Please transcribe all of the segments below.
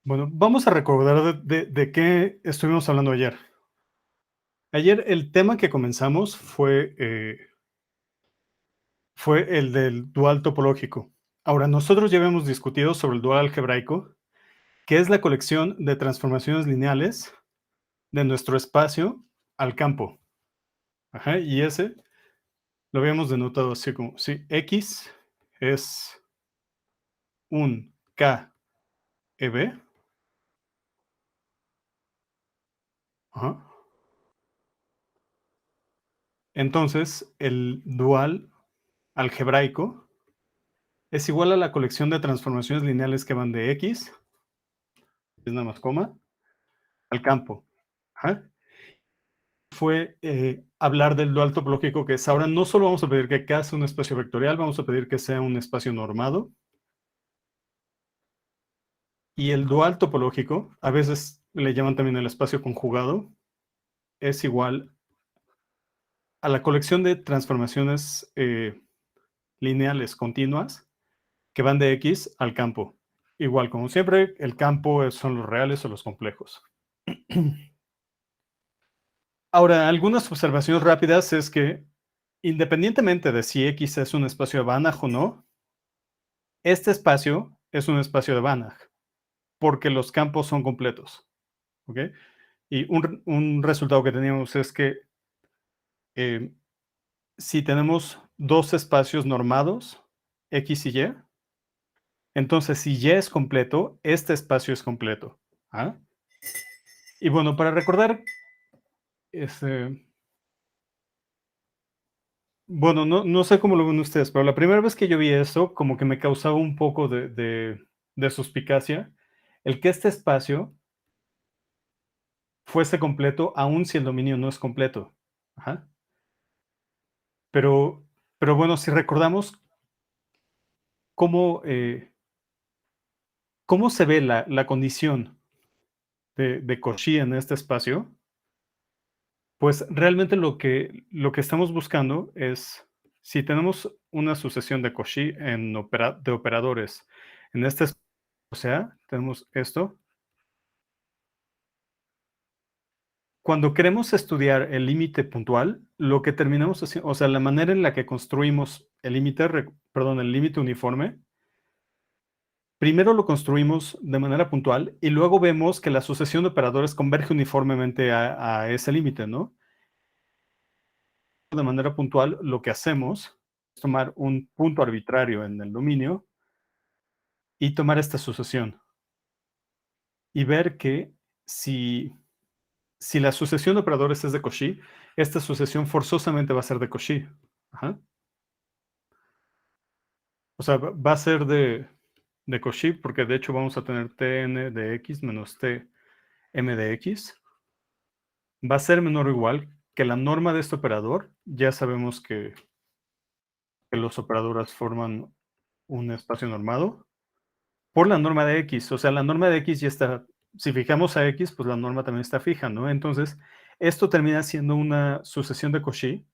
Bueno, vamos a recordar de qué estuvimos hablando ayer. Ayer el tema que comenzamos fue el del dual topológico. Ahora, nosotros ya habíamos discutido sobre el dual algebraico, que es la colección de transformaciones lineales de nuestro espacio al campo. Ajá, y ese lo habíamos denotado así como, sí, X es un KEB. Ajá. Entonces, el dual algebraico es igual a la colección de transformaciones lineales que van de X, es nada más coma, al campo. Ajá. Fue hablar del dual topológico, que es ahora no solo vamos a pedir que K sea un espacio vectorial, vamos a pedir que sea un espacio normado. Y el dual topológico, a veces le llaman también el espacio conjugado, es igual a la colección de transformaciones lineales continuas que van de X al campo. Igual, como siempre, el campo son los reales o los complejos. Ahora, algunas observaciones rápidas es que, independientemente de si X es un espacio de Banach o no, este espacio es un espacio de Banach, porque los campos son completos. ¿Ok? Y un resultado que teníamos es que eh, si tenemos dos espacios normados, X y Y, entonces si Y es completo, este espacio es completo. ¿Ah? Y bueno, para recordar, este, bueno, no sé cómo lo ven ustedes, pero la primera vez que yo vi eso, como que me causaba un poco de suspicacia el que este espacio fuese completo, aun si el dominio no es completo. Ajá. Pero, pero bueno, si recordamos cómo, cómo se ve la condición de Cauchy en este espacio, pues realmente lo que estamos buscando es, si tenemos una sucesión de Cauchy de operadores en este espacio, o sea, tenemos esto. Cuando queremos estudiar el límite puntual, lo que terminamos haciendo, o sea, la manera en la que construimos el límite, perdón, el límite uniforme, primero lo construimos de manera puntual y luego vemos que la sucesión de operadores converge uniformemente a ese límite, ¿no? De manera puntual, lo que hacemos es tomar un punto arbitrario en el dominio y tomar esta sucesión y ver que si, si la sucesión de operadores es de Cauchy, esta sucesión forzosamente va a ser de Cauchy. Ajá. O sea, va a ser de Cauchy porque de hecho vamos a tener Tn de x menos Tm de x. Va a ser menor o igual que la norma de este operador. Ya sabemos que los operadores forman un espacio normado por la norma de x. O sea, la norma de x ya está, si fijamos a x, pues la norma también está fija, ¿no? Entonces, esto termina siendo una sucesión de Cauchy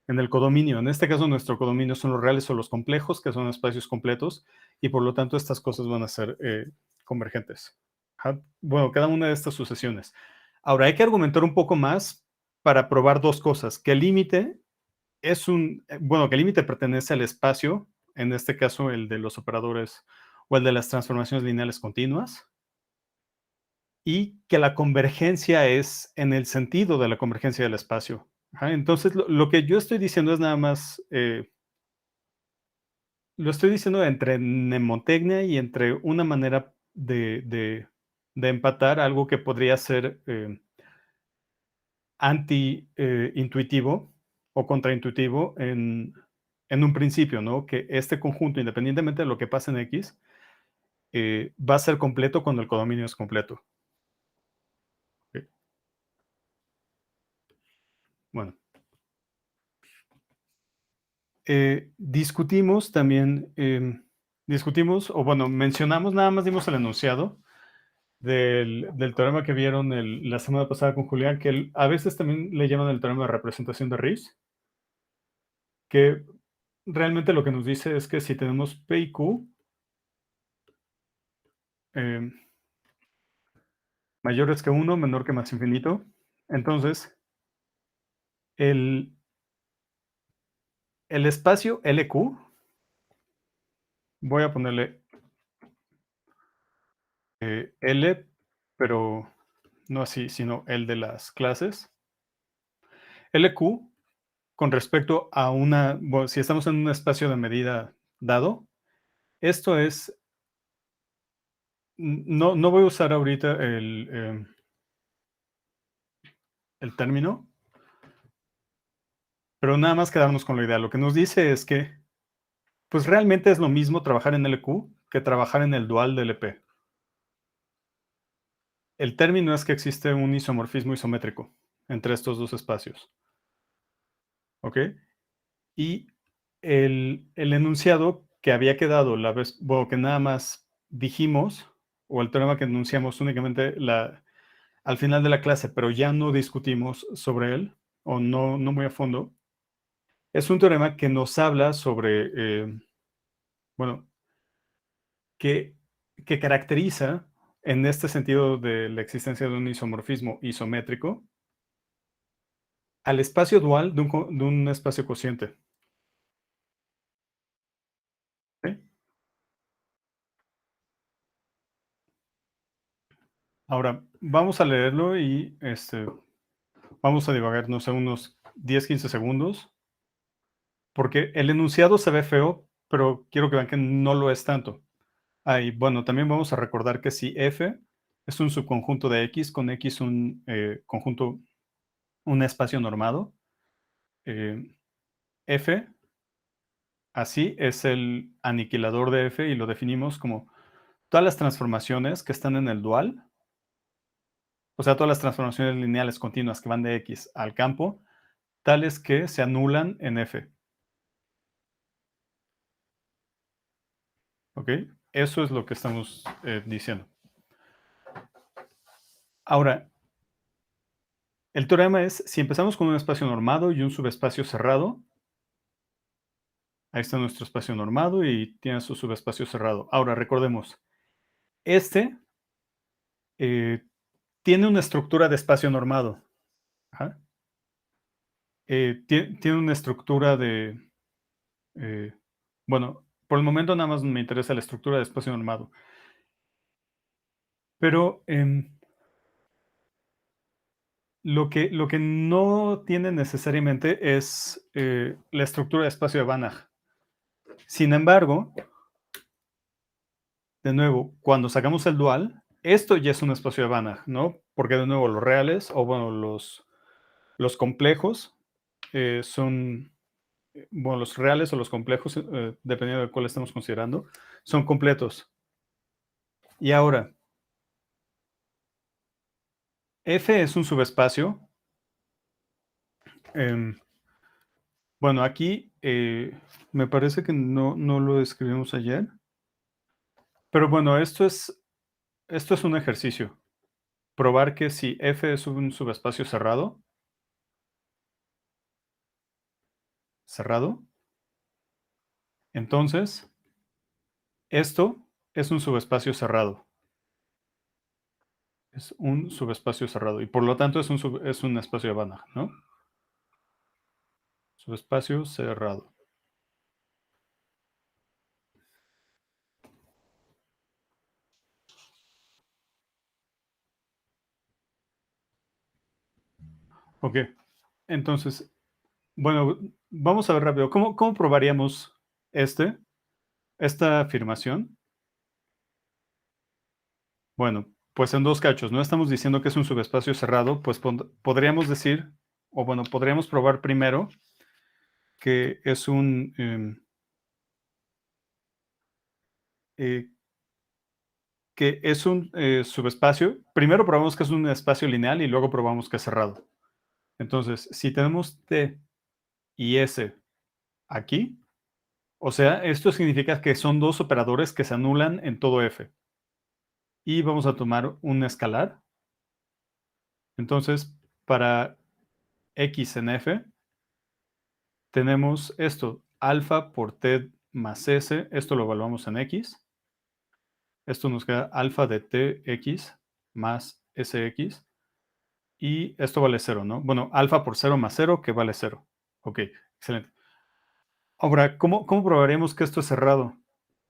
en el codominio. En este caso, nuestro codominio son los reales o los complejos, que son espacios completos, y por lo tanto estas cosas van a ser convergentes. Ajá. Bueno, cada una de estas sucesiones. Ahora, hay que argumentar un poco más para probar dos cosas, que el límite es bueno, que el límite pertenece al espacio, en este caso el de los operadores o el de las transformaciones lineales continuas, y que la convergencia es en el sentido de la convergencia del espacio. Ajá. Entonces, lo que yo estoy diciendo es nada más, lo estoy diciendo entre mnemotecnia y entre una manera de empatar algo que podría ser anti-intuitivo o contraintuitivo en un principio, ¿no? Que este conjunto, independientemente de lo que pase en X, va a ser completo cuando el codominio es completo. Ok. Bueno, discutimos también, discutimos, o bueno, mencionamos, nada más dimos el enunciado del teorema que vieron la semana pasada con Julián, que a veces también le llaman el teorema de representación de Riesz, que realmente lo que nos dice es que si tenemos P y Q, eh, mayores que 1, menor que más infinito. Entonces, el, el espacio LQ, voy a ponerle L, pero no así, sino el de las clases. LQ con respecto a bueno, si estamos en un espacio de medida dado, esto es, no voy a usar ahorita el término, pero nada más quedarnos con la idea. Lo que nos dice es que, pues realmente es lo mismo trabajar en LQ que trabajar en el dual de LP. El término es que existe un isomorfismo isométrico entre estos dos espacios. ¿Ok? Y el enunciado que había quedado la vez, bueno, que nada más dijimos, o el teorema que enunciamos únicamente al final de la clase, pero ya no discutimos sobre él, o no muy a fondo, es un teorema que nos habla sobre, bueno, que, que caracteriza, en este sentido de la existencia de un isomorfismo isométrico, al espacio dual de un espacio cociente. ¿Sí? Ahora, vamos a leerlo y vamos a divagar, no sé, unos 10, 15 segundos, porque el enunciado se ve feo, pero quiero que vean que no lo es tanto. Y bueno, también vamos a recordar que si F es un subconjunto de X, con X un conjunto, un espacio normado, eh, F así es el aniquilador de F y lo definimos como todas las transformaciones que están en el dual, o sea, todas las transformaciones lineales continuas que van de X al campo, tales que se anulan en F. ¿Ok? Eso es lo que estamos diciendo. Ahora, el teorema es, si empezamos con un espacio normado y un subespacio cerrado, ahí está nuestro espacio normado y tiene su subespacio cerrado. Ahora, recordemos, este eh, tiene una estructura de espacio normado. Ajá. Tiene una estructura de, eh, bueno, por el momento nada más me interesa la estructura de espacio normado. Pero lo que no tiene necesariamente es la estructura de espacio de Banach. Sin embargo, de nuevo, cuando sacamos el dual, esto ya es un espacio de Banach, ¿no? Porque de nuevo los reales, o bueno, los complejos son, bueno, los reales o los complejos, dependiendo de cuál estamos considerando, son completos. Y ahora, F es un subespacio. em, bueno, aquí me parece que no lo escribimos ayer, pero bueno, esto es un ejercicio. Probar que si F es un subespacio cerrado, entonces esto es un subespacio cerrado. Es un subespacio cerrado y por lo tanto es un espacio de Banach, ¿no? Subespacio cerrado. Ok, entonces, bueno, vamos a ver rápido. ¿Cómo probaríamos esta afirmación? Bueno, pues en dos cachos. No estamos diciendo que es un subespacio cerrado, pues podríamos decir, o bueno, podríamos probar primero que es eh, subespacio. Primero probamos que es un espacio lineal y luego probamos que es cerrado. Entonces, si tenemos T y S aquí, o sea, esto significa que son dos operadores que se anulan en todo F. Y vamos a tomar un escalar. Entonces, para X en F, tenemos esto, alfa por T más S, esto lo evaluamos en X. Esto nos queda alfa de Tx más Sx, y esto vale 0, ¿no? Bueno, alfa por 0 más 0, que vale 0. Ok, excelente. Ahora, ¿cómo probaremos que esto es cerrado?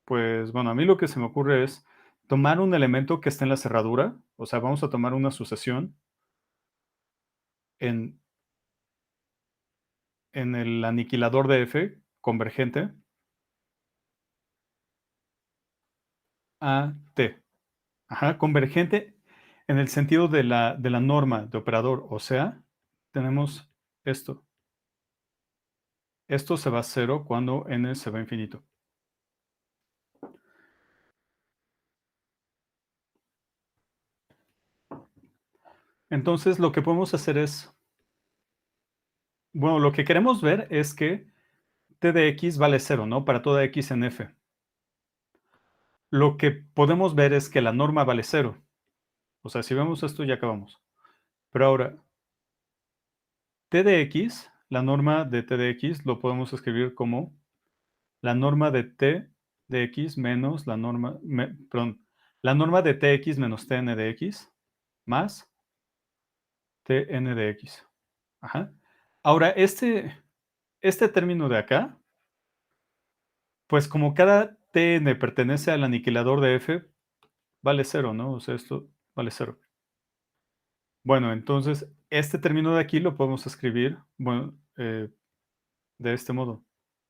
Pues, bueno, a mí lo que se me ocurre es tomar un elemento que esté en la cerradura, o sea, vamos a tomar una sucesión en, en el aniquilador de f convergente a t. Ajá, convergente en el sentido de la norma de operador, o sea, tenemos esto. Esto se va a 0 cuando n se va a infinito. Entonces, lo que podemos hacer es, bueno, lo que queremos ver es que t de x vale 0, ¿no? Para toda x en f. Lo que podemos ver es que la norma vale 0. O sea, si vemos esto, ya acabamos. Pero ahora, t de x, la norma de t de x, lo podemos escribir como la norma de t de x menos la norma, perdón, la norma de tx menos tn de x más tn de x. Ajá. Ahora, este término de acá, pues como cada tn pertenece al aniquilador de f, vale 0, ¿no? O sea, esto vale 0. Bueno, entonces, este término de aquí lo podemos escribir, bueno, de este modo.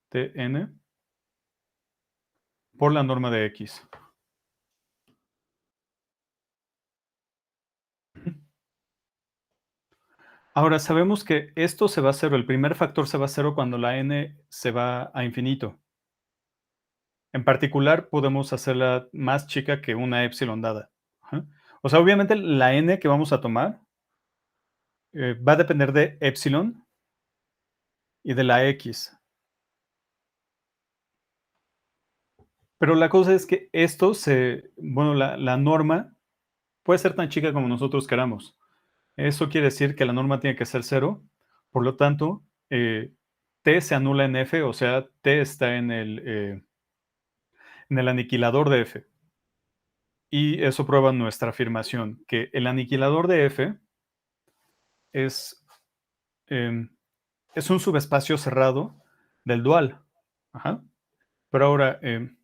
Tn por la norma de x. Ahora, sabemos que esto se va a 0, el primer factor se va a 0 cuando la n se va a infinito. En particular, podemos hacerla más chica que una epsilon dada. Ajá. O sea, obviamente la n que vamos a tomar va a depender de epsilon y de la x. Pero la cosa es que bueno, la norma puede ser tan chica como nosotros queramos. Eso quiere decir que la norma tiene que ser 0. Por lo tanto, t se anula en f, o sea, t está en el aniquilador de f. Y eso prueba nuestra afirmación, que el aniquilador de f es, em, es un subespacio cerrado del dual. Ajá. Pero ahora, el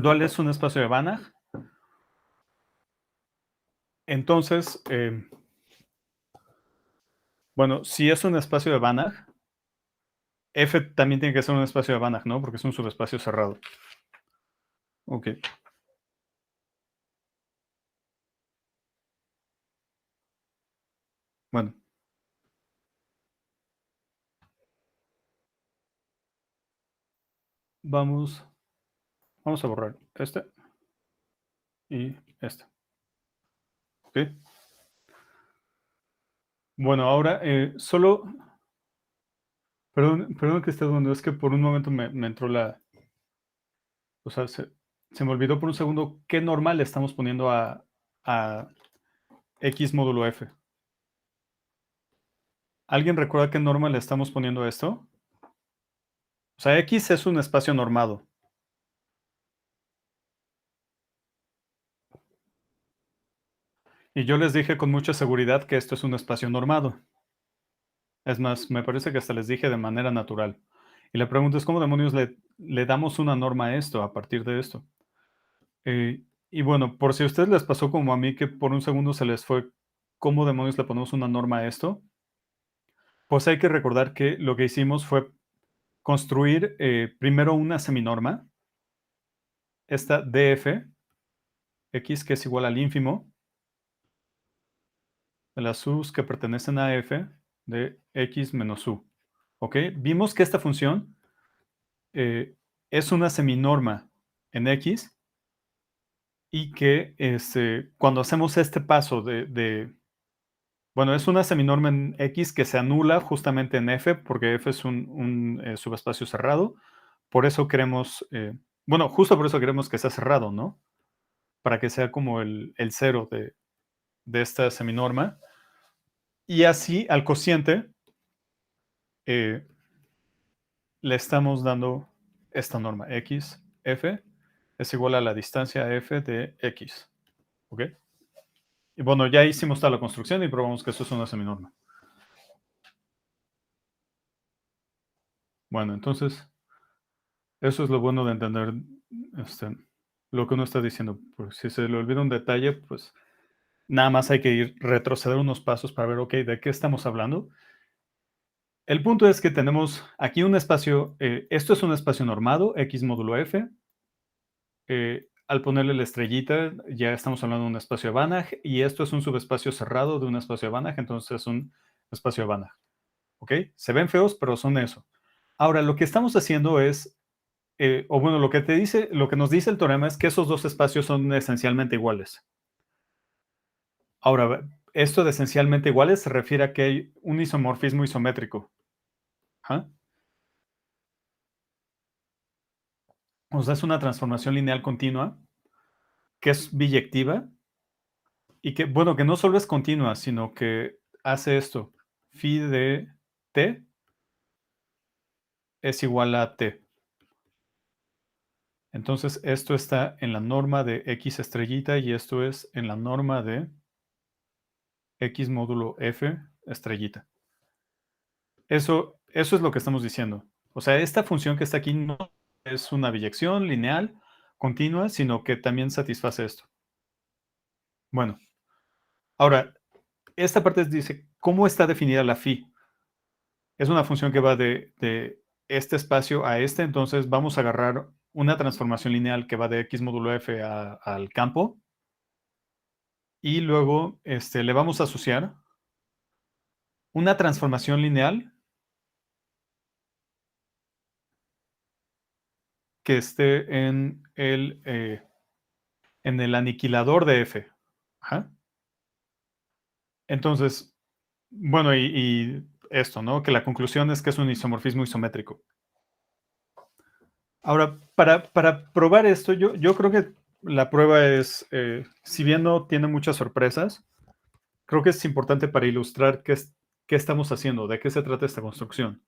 dual es un espacio de Banach. Entonces, bueno, si es un espacio de Banach, f también tiene que ser un espacio de Banach, ¿no? Porque es un subespacio cerrado. Ok. Bueno, vamos a borrar este y este. Ok. Bueno, ahora perdón que esté dudando, es que por un momento me entró o sea, se me olvidó por un segundo qué normal le estamos poniendo a x módulo f. ¿Alguien recuerda qué norma le estamos poniendo a esto? O sea, x es un espacio normado. Y yo les dije con mucha seguridad que esto es un espacio normado. Es más, me parece que hasta les dije de manera natural. Y la pregunta es, ¿cómo demonios le damos una norma a esto a partir de esto? Y bueno, por si a ustedes les pasó como a mí que por un segundo se les fue, ¿cómo demonios le ponemos una norma a esto? Pues hay que recordar que lo que hicimos fue construir primero una seminorma, esta df, x que es igual al ínfimo de las u's que pertenecen a f de x menos u. ¿Ok? Vimos que esta función es una seminorma en x y que cuando hacemos este paso bueno, es una seminorma en x que se anula justamente en f, porque f es un subespacio cerrado. Por eso queremos, bueno, justo por eso queremos que sea cerrado, ¿no? Para que sea como el cero de esta seminorma. Y así al cociente eh, le estamos dando esta norma, x, f, es igual a la distancia f de x. ¿ok? Y bueno, ya hicimos toda la construcción y probamos que eso es una seminorma. Bueno, entonces, eso es lo bueno de entender este, lo que uno está diciendo. Pues si se le olvida un detalle, pues nada más hay que ir retroceder unos pasos para ver, ok, ¿de qué estamos hablando? El punto es que tenemos aquí un espacio, esto es un espacio normado, X módulo F. Al ponerle la estrellita, ya estamos hablando de un espacio de Banach, y esto es un subespacio cerrado de un espacio de Banach, entonces es un espacio de Banach. ¿Ok? Se ven feos, pero son eso. Ahora, lo que estamos haciendo es, o bueno, lo que te dice, lo que nos dice el teorema es que esos dos espacios son esencialmente iguales. Ahora, esto de esencialmente iguales se refiere a que hay un isomorfismo isométrico. ¿Ah? O sea, es una transformación lineal continua que es biyectiva y que, bueno, que no solo es continua, sino que hace esto. Phi de t es igual a t. Entonces, esto está en la norma de x estrellita y esto es en la norma de x módulo f estrellita. Eso es lo que estamos diciendo. O sea, esta función que está aquí no es una biyección lineal continua, sino que también satisface esto. Bueno, ahora, esta parte dice, ¿cómo está definida la phi? Es una función que va de este espacio a este, entonces vamos a agarrar una transformación lineal que va de x módulo f al campo y luego le vamos a asociar una transformación lineal que esté en el aniquilador de f. Ajá. Entonces, bueno, y esto, ¿no? Que la conclusión es que es un isomorfismo isométrico. Ahora, para probar esto, yo creo que la prueba es, si bien no tiene muchas sorpresas, creo que es importante para ilustrar qué estamos haciendo, de qué se trata esta construcción.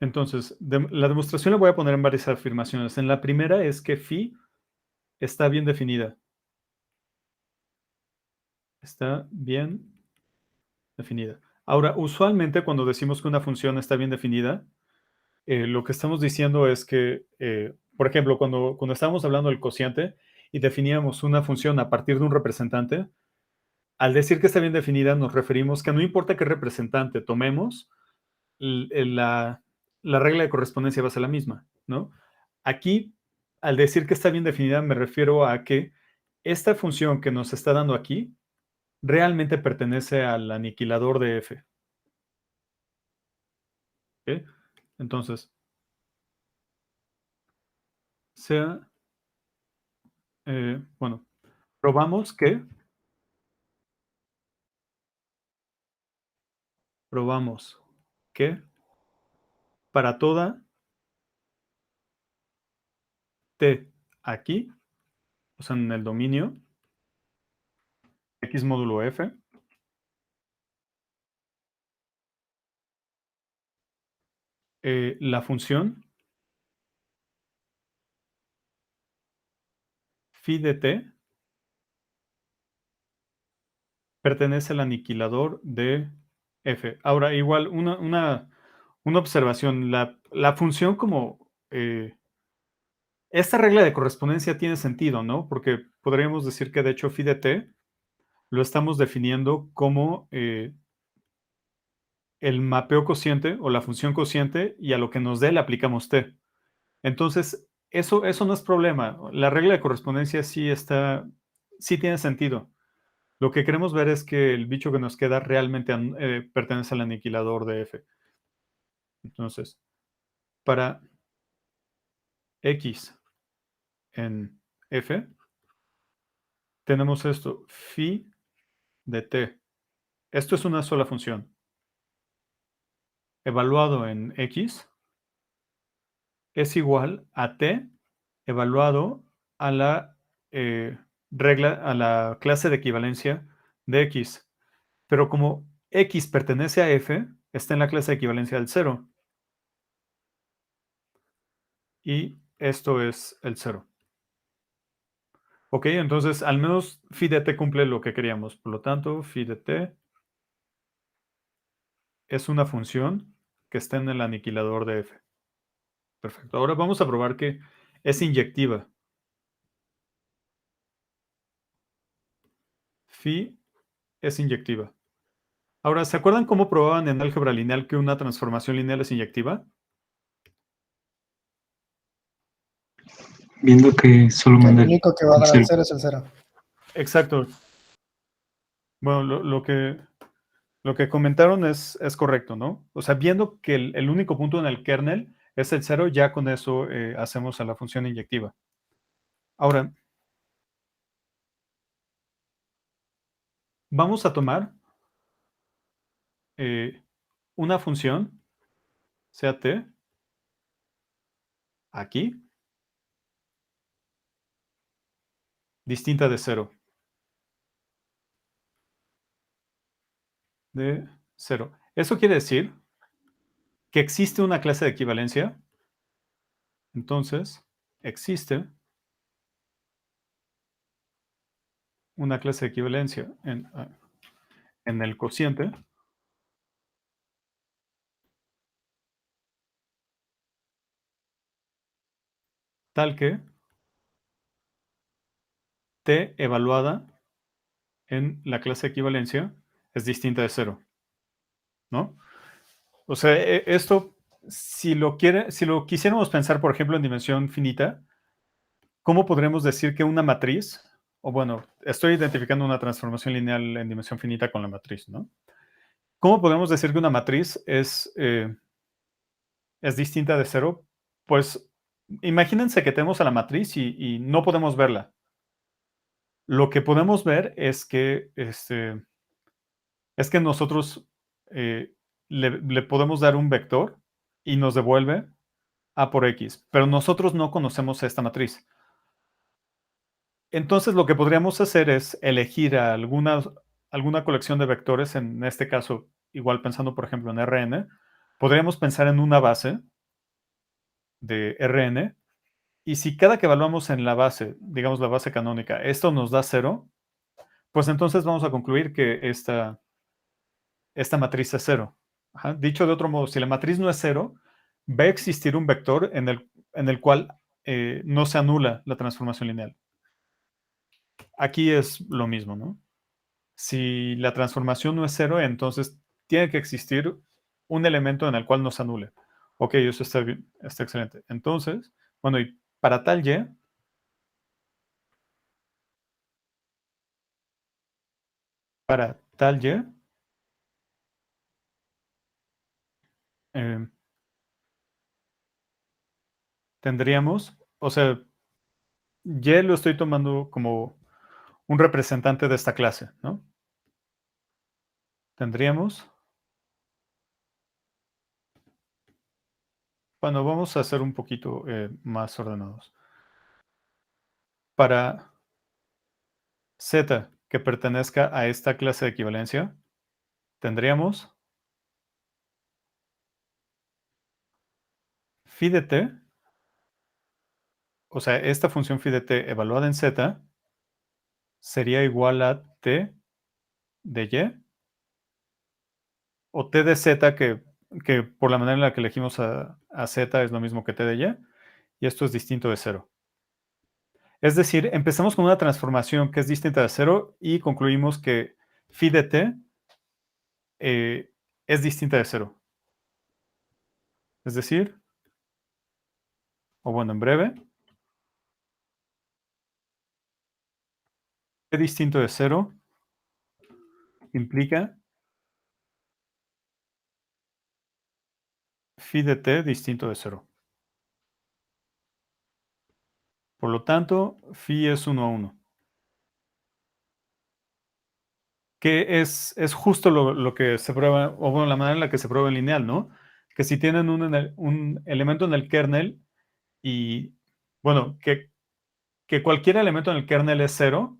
Entonces, la demostración la voy a poner en varias afirmaciones. En la primera es que phi está bien definida. Está bien definida. Ahora, usualmente cuando decimos que una función está bien definida, lo que estamos diciendo es que, por ejemplo, cuando estábamos hablando del cociente y definíamos una función a partir de un representante, al decir que está bien definida nos referimos que no importa qué representante tomemos, la regla de correspondencia va a ser la misma, ¿no? Aquí, al decir que está bien definida, me refiero a que esta función que nos está dando aquí realmente pertenece al aniquilador de f. ¿Ok? Entonces, sea, bueno, probamos que para toda t aquí, o sea, en el dominio x módulo f, la función phi de t pertenece al aniquilador de f. Ahora, igual, una observación, la función como... esta regla de correspondencia tiene sentido, ¿no? Porque podríamos decir que de hecho phi de t lo estamos definiendo como el mapeo cociente o la función cociente y a lo que nos dé le aplicamos t. Entonces, eso no es problema. La regla de correspondencia sí tiene sentido. Lo que queremos ver es que el bicho que nos queda realmente pertenece al aniquilador de f. Entonces, para x en f, tenemos esto, phi de t. Esto es una sola función. Evaluado en x es igual a t evaluado a la a la clase de equivalencia de x. Pero como x pertenece a f, está en la clase de equivalencia del 0. Y esto es el 0. Ok, entonces al menos phi de t cumple lo que queríamos. Por lo tanto, phi de t es una función que está en el aniquilador de f. Perfecto. Ahora vamos a probar que es inyectiva. Phi es inyectiva. Ahora, ¿se acuerdan cómo probaban en álgebra lineal que una transformación lineal es inyectiva? Viendo que solo Que el manda único que va a el dar al cero. 0 es el 0. Exacto. Bueno, lo que comentaron es correcto, ¿no? O sea, viendo que el único punto en el kernel es el 0, ya con eso hacemos a la función inyectiva. Ahora, vamos a tomar una función, sea t, aquí, distinta de 0. De 0. Eso quiere decir que existe una clase de equivalencia. Entonces, existe una clase de equivalencia en el cociente tal que t evaluada en la clase de equivalencia es distinta de 0, ¿no? O sea, esto, si lo quisiéramos pensar, por ejemplo, en dimensión finita, ¿cómo podremos decir que una matriz, o bueno, estoy identificando una transformación lineal en dimensión finita con la matriz, ¿no? ¿Cómo podemos decir que una matriz es distinta de 0? Pues imagínense que tenemos a la matriz y no podemos verla. Lo que podemos ver es que nosotros le podemos dar un vector y nos devuelve A por X, pero nosotros no conocemos esta matriz. Entonces lo que podríamos hacer es elegir alguna colección de vectores, en este caso, igual pensando por ejemplo en Rn, podríamos pensar en una base de Rn, y si cada que evaluamos en la base, digamos la base canónica, esto nos da 0, pues entonces vamos a concluir que esta matriz es 0. Ajá. Dicho de otro modo, si la matriz no es 0, va a existir un vector en el cual no se anula la transformación lineal. Aquí es lo mismo, ¿no? Si la transformación no es 0, entonces tiene que existir un elemento en el cual no se anule. Ok, eso está bien, está excelente. Entonces, bueno, y para tal y, eh, tendríamos, o sea, y lo estoy tomando como un representante de esta clase, ¿no? Tendríamos, bueno, vamos a ser un poquito más ordenados. Para z que pertenezca a esta clase de equivalencia, tendríamos phi de t, o sea, esta función phi de t evaluada en z sería igual a t de y, o t de z, que por la manera en la que elegimos a z es lo mismo que t de y esto es distinto de 0. Es decir, empezamos con una transformación que es distinta de 0 y concluimos que phi de t es distinta de 0. Es decir, o bueno, en breve, t distinto de 0 implica phi de t distinto de 0. Por lo tanto, phi es 1 a 1. Que es justo lo que se prueba, o bueno, la manera en la que se prueba en lineal, ¿no? Que si tienen un elemento en el kernel y, bueno, que cualquier elemento en el kernel es 0,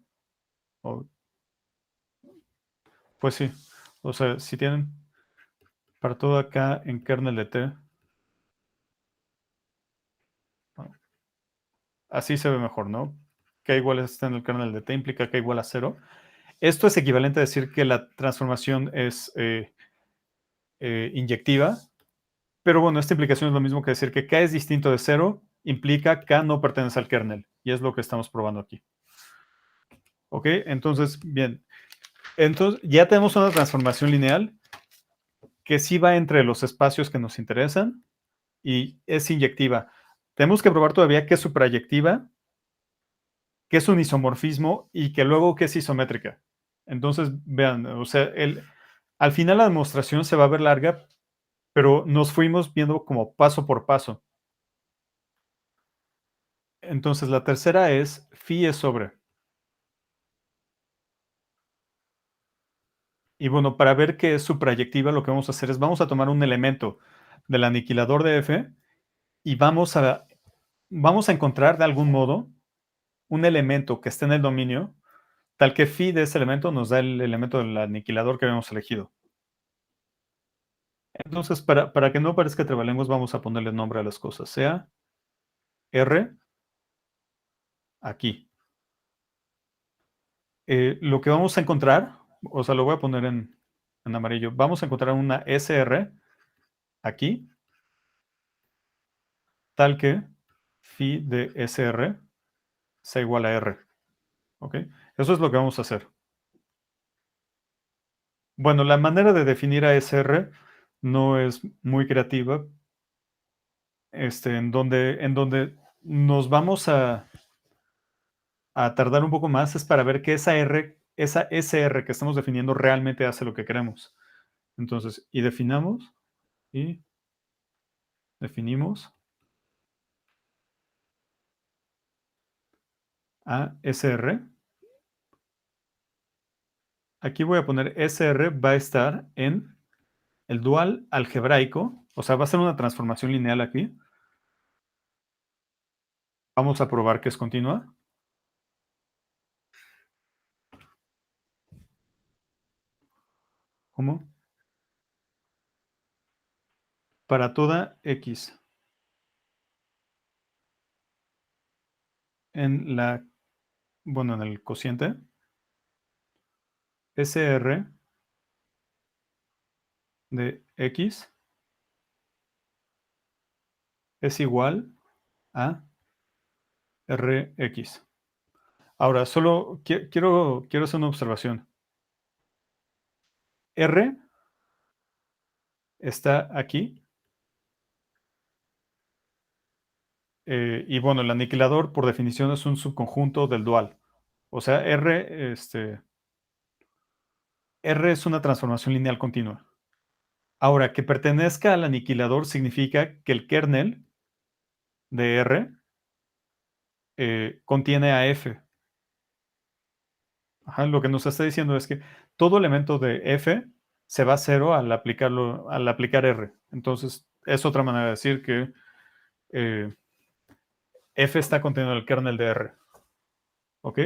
pues sí. O sea, si tienen para todo acá en kernel de t, así se ve mejor, ¿no? K igual está en el kernel de t implica K igual a 0. Esto es equivalente a decir que la transformación es inyectiva, pero bueno, esta implicación es lo mismo que decir que K es distinto de 0, implica K no pertenece al kernel, y es lo que estamos probando aquí. ¿Ok? Entonces, bien. Entonces, ya tenemos una transformación lineal que sí va entre los espacios que nos interesan y es inyectiva. Tenemos que probar todavía que es suprayectiva, que es un isomorfismo y que luego que es isométrica. Entonces, vean, o sea, al final la demostración se va a ver larga, pero nos fuimos viendo como paso por paso. Entonces, la tercera es phi es sobre. Y bueno, para ver qué es suprayectiva, lo que vamos a hacer es vamos a tomar un elemento del aniquilador de F y vamos a encontrar de algún modo un elemento que esté en el dominio, tal que phi de ese elemento nos da el elemento del aniquilador que habíamos elegido. Entonces, para que no parezca trabalenguas, vamos a ponerle nombre a las cosas. Sea R aquí. Lo que vamos a encontrar, o sea, lo voy a poner en amarillo, vamos a encontrar una SR aquí, tal que phi de SR sea igual a R. ¿Ok? Eso es lo que vamos a hacer. Bueno, la manera de definir a SR no es muy creativa, en donde nos vamos a tardar un poco más es para ver que esa SR que estamos definiendo realmente hace lo que queremos. Entonces, y definimos a SR. Aquí voy a poner SR va a estar en el dual algebraico, o sea, va a ser una transformación lineal aquí. Vamos a probar que es continua. ¿Cómo? Para toda X en bueno, en el cociente, SR de X es igual a Rx. Ahora, solo quiero hacer una observación. R está aquí. Y bueno, el aniquilador por definición es un subconjunto del dual. O sea, R es una transformación lineal continua. Ahora, que pertenezca al aniquilador significa que el kernel de R contiene a F. Ajá, lo que nos está diciendo es que todo elemento de F se va a cero al aplicar R. Entonces, es otra manera de decir que eh, F está contenido en el kernel de R. ¿Ok?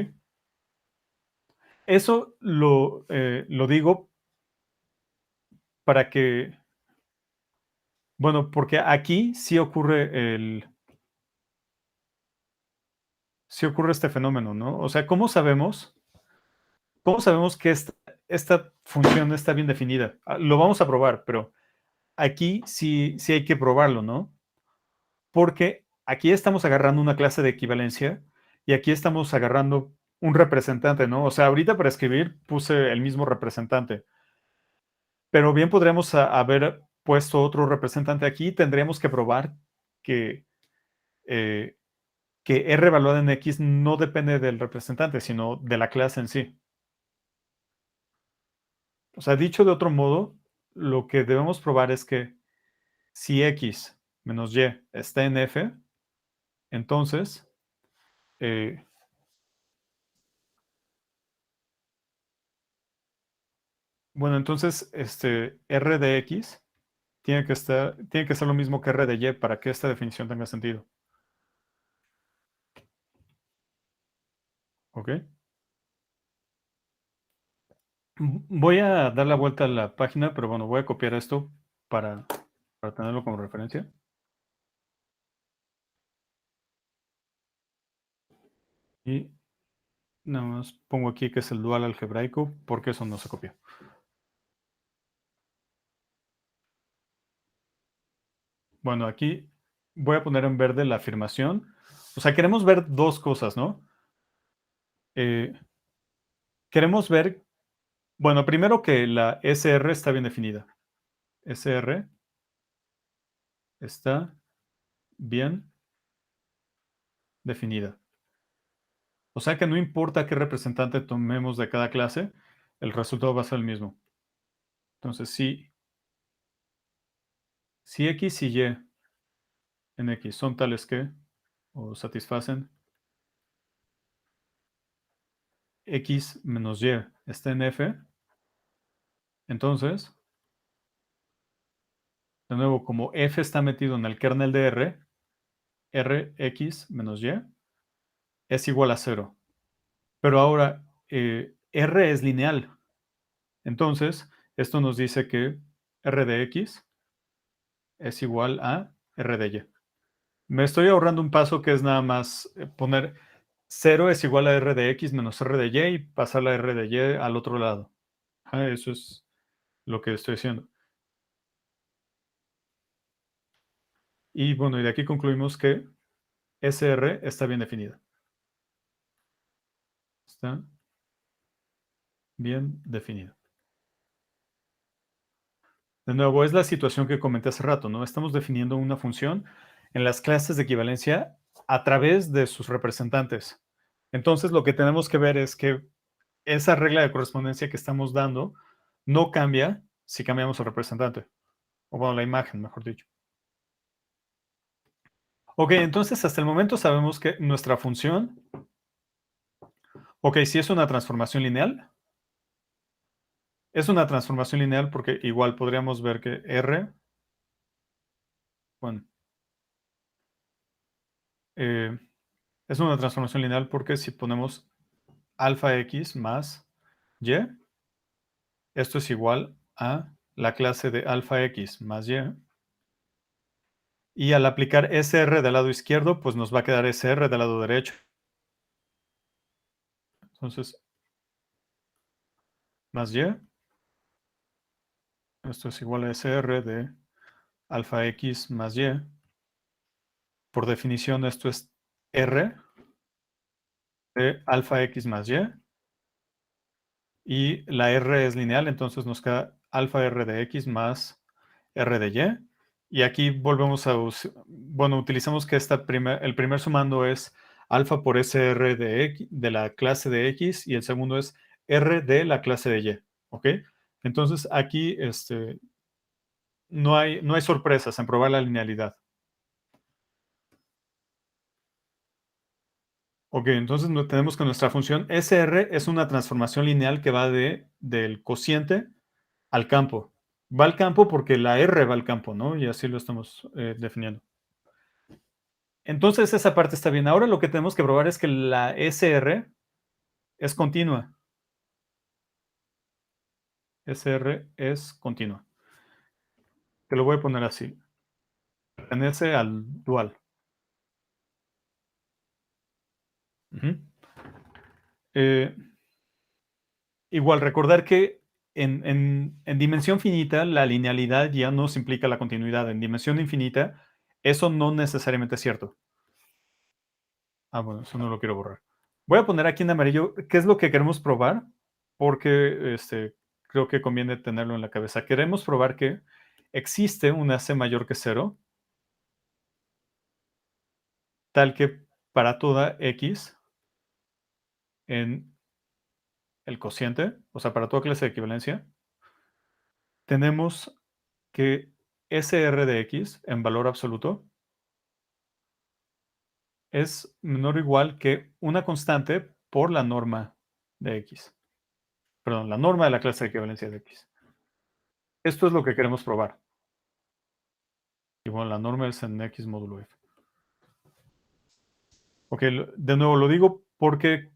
Eso lo digo para que, bueno, porque aquí sí ocurre este fenómeno, ¿no? O sea, ¿cómo sabemos que esta función está bien definida? Lo vamos a probar, pero aquí sí hay que probarlo, ¿no? Porque aquí estamos agarrando una clase de equivalencia y aquí estamos agarrando un representante, ¿no? O sea, ahorita para escribir puse el mismo representante, pero bien podríamos haber puesto otro representante aquí. Tendríamos que probar que, eh, que R evaluada en X no depende del representante, sino de la clase en sí. O sea, dicho de otro modo, lo que debemos probar es que si X menos Y está en F, entonces, eh, bueno, entonces R de X tiene que ser lo mismo que R de Y para que esta definición tenga sentido. ¿Ok? Voy a dar la vuelta a la página, pero bueno, voy a copiar esto para, para tenerlo como referencia. Y nada más pongo aquí que es el dual algebraico porque eso no se copió. Bueno, aquí voy a poner en verde la afirmación. O sea, queremos ver dos cosas, ¿no? Eh, queremos ver, bueno, primero que la SR está bien definida. SR está bien definida. O sea que no importa qué representante tomemos de cada clase, el resultado va a ser el mismo. Entonces, si X y Y en X son tales que, o satisfacen, X menos Y está en F, entonces, de nuevo, como F está metido en el kernel de R, Rx menos Y es igual a 0. Pero ahora, R es lineal. Entonces, esto nos dice que R de X es igual a R de Y. Me estoy ahorrando un paso que es nada más poner 0 es igual a R de X menos R de Y y pasar la R de Y al otro lado. Eso es lo que estoy haciendo. Y bueno, y de aquí concluimos que SR está bien definida. Está bien definida. De nuevo, es la situación que comenté hace rato, ¿no? Estamos definiendo una función en las clases de equivalencia a través de sus representantes. Entonces, lo que tenemos que ver es que esa regla de correspondencia que estamos dando no cambia si cambiamos el representante. O bueno, la imagen, mejor dicho. Ok, entonces hasta el momento sabemos que nuestra función, ok, si es una transformación lineal, es una transformación lineal porque igual podríamos ver que R, bueno, eh, es una transformación lineal porque si ponemos alfa X más Y, esto es igual a la clase de alfa X más Y. Y al aplicar SR del lado izquierdo, pues nos va a quedar SR del lado derecho. Entonces, más Y, esto es igual a SR de alfa X más Y. Por definición, esto es R de alfa X más Y. Y la R es lineal, entonces nos queda alfa R de X más R de Y. Y aquí volvemos a, bueno, utilizamos que el primer sumando es alfa por SR de X, de la clase de X y el segundo es R de la clase de Y. ¿Ok? Entonces aquí no hay sorpresas en probar la linealidad. Ok, entonces tenemos que nuestra función SR es una transformación lineal que va del cociente al campo. Va al campo porque la R va al campo, ¿no? Y así lo estamos definiendo. Entonces esa parte está bien. Ahora lo que tenemos que probar es que la SR es continua. SR es continua. Te lo voy a poner así. Pertenece al dual. Ujú. Eh, igual, recordar que en dimensión finita la linealidad ya nos implica la continuidad. En dimensión infinita, eso no necesariamente es cierto. Ah, bueno, eso no lo quiero borrar. Voy a poner aquí en amarillo qué es lo que queremos probar, porque creo que conviene tenerlo en la cabeza. Queremos probar que existe una C mayor que cero, tal que para toda X en el cociente, o sea, para toda clase de equivalencia, tenemos que SR de X en valor absoluto es menor o igual que una constante por la norma de X. Perdón, la norma de la clase de equivalencia de X. Esto es lo que queremos probar. Y bueno, la norma es en X módulo F. Ok, de nuevo lo digo porque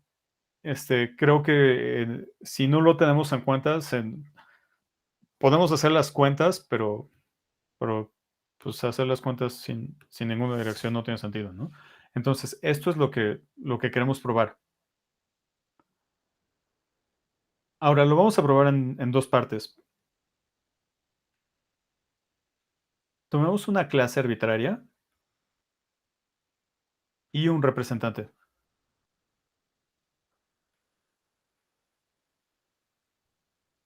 creo que si no lo tenemos en cuenta, podemos hacer las cuentas, pero pues hacer las cuentas sin ninguna dirección no tiene sentido, ¿no? Entonces, esto es lo que queremos probar. Ahora lo vamos a probar en dos partes. Tomemos una clase arbitraria y un representante.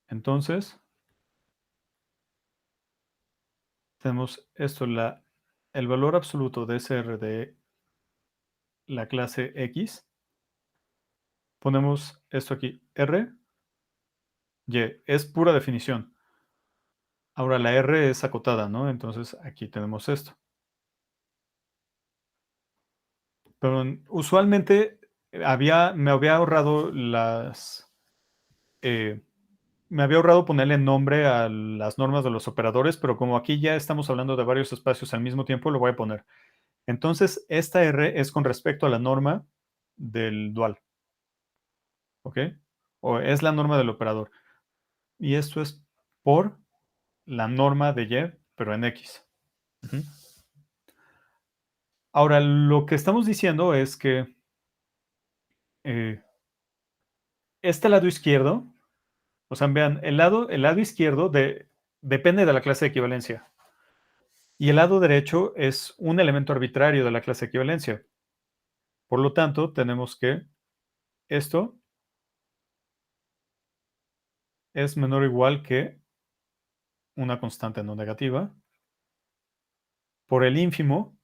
Entonces, tenemos esto, el valor absoluto de SR de la clase X. Ponemos esto aquí, R, Y, es pura definición. Ahora la R es acotada, ¿no? Entonces aquí tenemos esto. Pero usualmente me había ahorrado eh, me había ahorrado ponerle nombre a las normas de los operadores, pero como aquí ya estamos hablando de varios espacios al mismo tiempo, lo voy a poner. Entonces, esta R es con respecto a la norma del dual, ¿ok? O es la norma del operador. Y esto es por la norma de Y, pero en X. Ujú. Ahora, lo que estamos diciendo es que eh, este lado izquierdo, o sea, vean, el lado izquierdo depende de la clase de equivalencia. Y el lado derecho es un elemento arbitrario de la clase de equivalencia. Por lo tanto, tenemos que esto es menor o igual que una constante no negativa por el ínfimo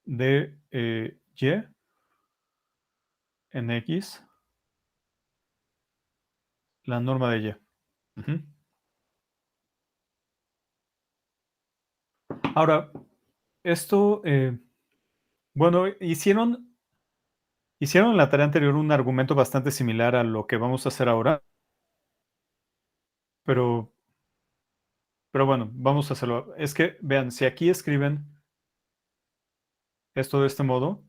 de Y en X, la norma de Y. Ujú. Ahora, esto, bueno, hicieron en la tarea anterior un argumento bastante similar a lo que vamos a hacer ahora, pero, pero bueno, vamos a hacerlo. Es que, vean, si aquí escriben esto de este modo,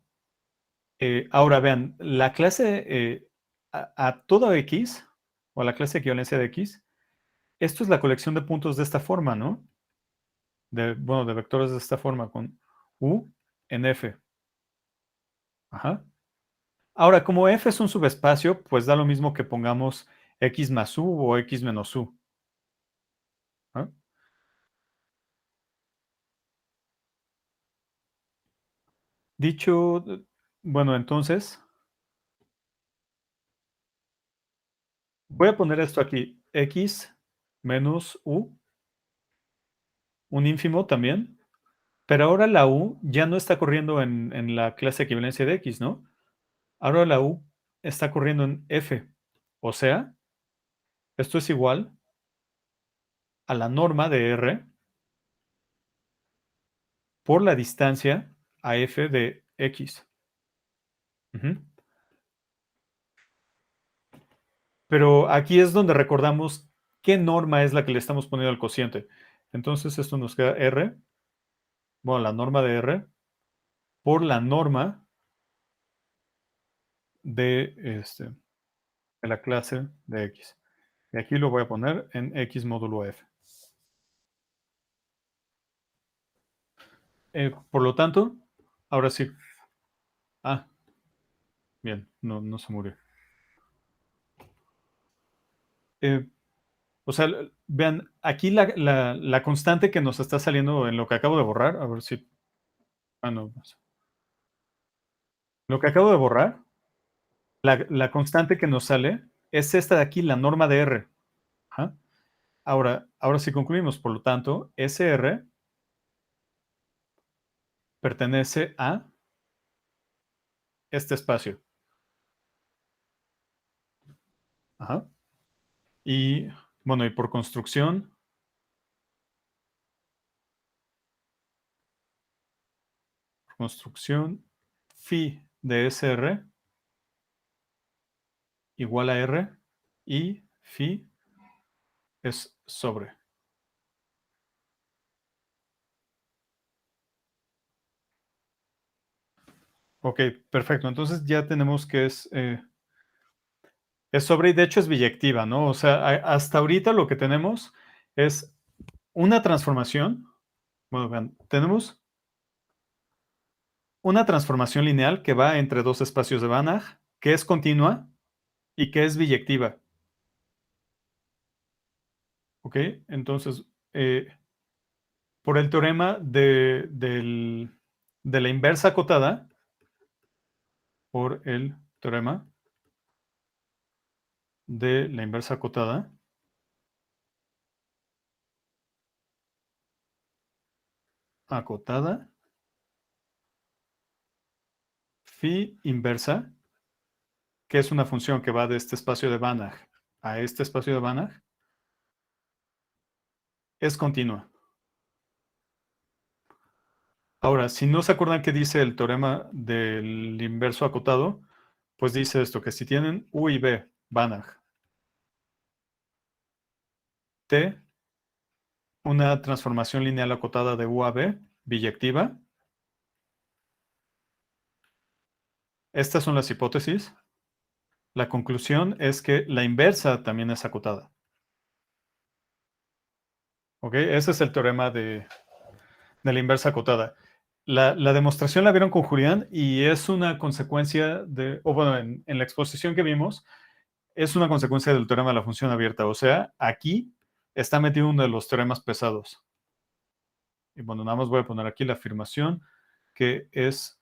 ahora vean, la clase a todo X, o a la clase de equivalencia de X, esto es la colección de puntos de esta forma, ¿no? Bueno, de vectores de esta forma, con U en F. Ajá. Ahora, como F es un subespacio, pues da lo mismo que pongamos X más U o X menos U. ¿Ah? Dicho, bueno, entonces, voy a poner esto aquí, X menos U, un ínfimo también, pero ahora la U ya no está corriendo en la clase de equivalencia de X, ¿no? Ahora la U está corriendo en F. O sea, esto es igual a la norma de R por la distancia a F de X. Ujú. Pero aquí es donde recordamos qué norma es la que le estamos poniendo al cociente. Entonces esto nos queda R, bueno, la norma de R, por la norma de la clase de X. Y aquí lo voy a poner en X módulo F. Por lo tanto, ahora sí. Ah, bien, no, no se murió. Eh, o sea, vean, aquí la constante que nos está saliendo en lo que acabo de borrar, a ver si. Ah, no. Lo que acabo de borrar, la constante que nos sale es esta de aquí, la norma de R. Ajá. Ahora sí concluimos. Por lo tanto, SR pertenece a este espacio. Ajá. Y bueno, y por construcción, phi de SR igual a R y phi es sobre. Ok, perfecto. Entonces ya tenemos que es sobre y de hecho es biyectiva, ¿no? O sea, hasta ahorita lo que tenemos es una transformación. Bueno, vean, tenemos una transformación lineal que va entre dos espacios de Banach, que es continua, y que es biyectiva. ¿Ok? Entonces, por el teorema de la inversa acotada, por el teorema de la inversa acotada, acotada, phi inversa, que es una función que va de este espacio de Banach a este espacio de Banach, es continua. Ahora, si no se acuerdan qué dice el teorema del inverso acotado, pues dice esto, que si tienen U y B, Banach, T, una transformación lineal acotada de U a B, biyectiva. Estas son las hipótesis. La conclusión es que la inversa también es acotada. ¿Ok? Ese es el teorema de la inversa acotada. La demostración la vieron con Julián y es una consecuencia de, o bueno, en la exposición que vimos, es una consecuencia del teorema de la función abierta. O sea, aquí está metido uno de los teoremas pesados. Y bueno, nada más voy a poner aquí la afirmación, que es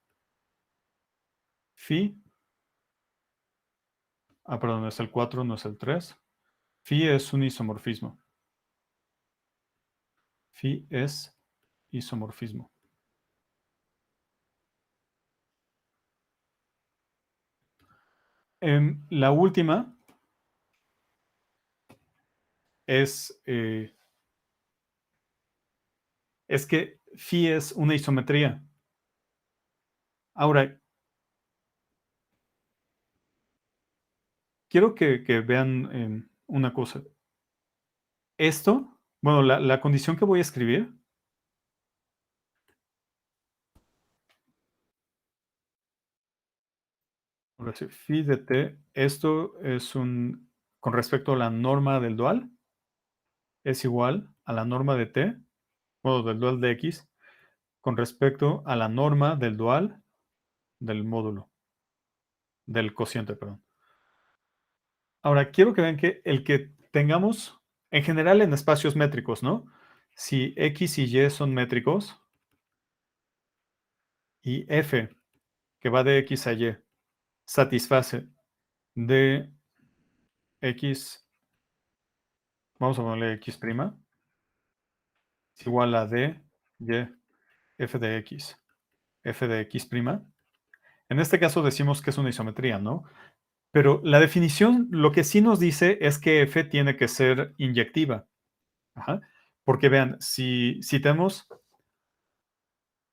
phi, perdón, es el 4, no es el 3. Phi es un isomorfismo. Phi es isomorfismo. La última es que phi es una isometría. Ahora, quiero que vean una cosa. Esto, bueno, la condición que voy a escribir, ahora sí, phi de t, esto es con respecto a la norma del dual, es igual a la norma de t, bueno, del dual de x, con respecto a la norma del dual del módulo, del cociente, perdón. Ahora, quiero que vean que el que tengamos, en general en espacios métricos, ¿no? Si x y y son métricos, y f, que va de x a y, satisface de x, vamos a ponerle x', es igual a d, y, f de x, f de x'. En este caso decimos que es una isometría, ¿no? Pero la definición lo que sí nos dice es que f tiene que ser inyectiva. Ajá. Porque vean, si tenemos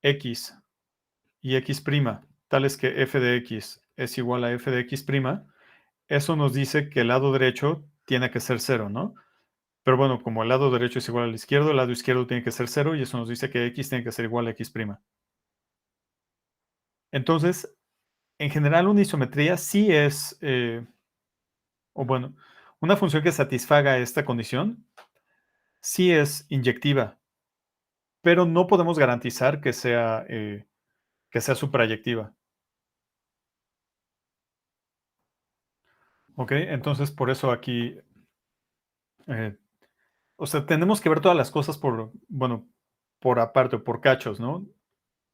x y x', tales que f de x es igual a f de x', eso nos dice que el lado derecho tiene que ser 0, ¿no? Pero bueno, como el lado derecho es igual al izquierdo, el lado izquierdo tiene que ser 0 y eso nos dice que x tiene que ser igual a x'. Entonces, en general, una isometría sí es, o bueno, una función que satisfaga esta condición sí es inyectiva, pero no podemos garantizar que sea suprayectiva. ¿Ok? Entonces, por eso aquí, eh, o sea, tenemos que ver todas las cosas por, bueno, por aparte, por cachos, ¿no?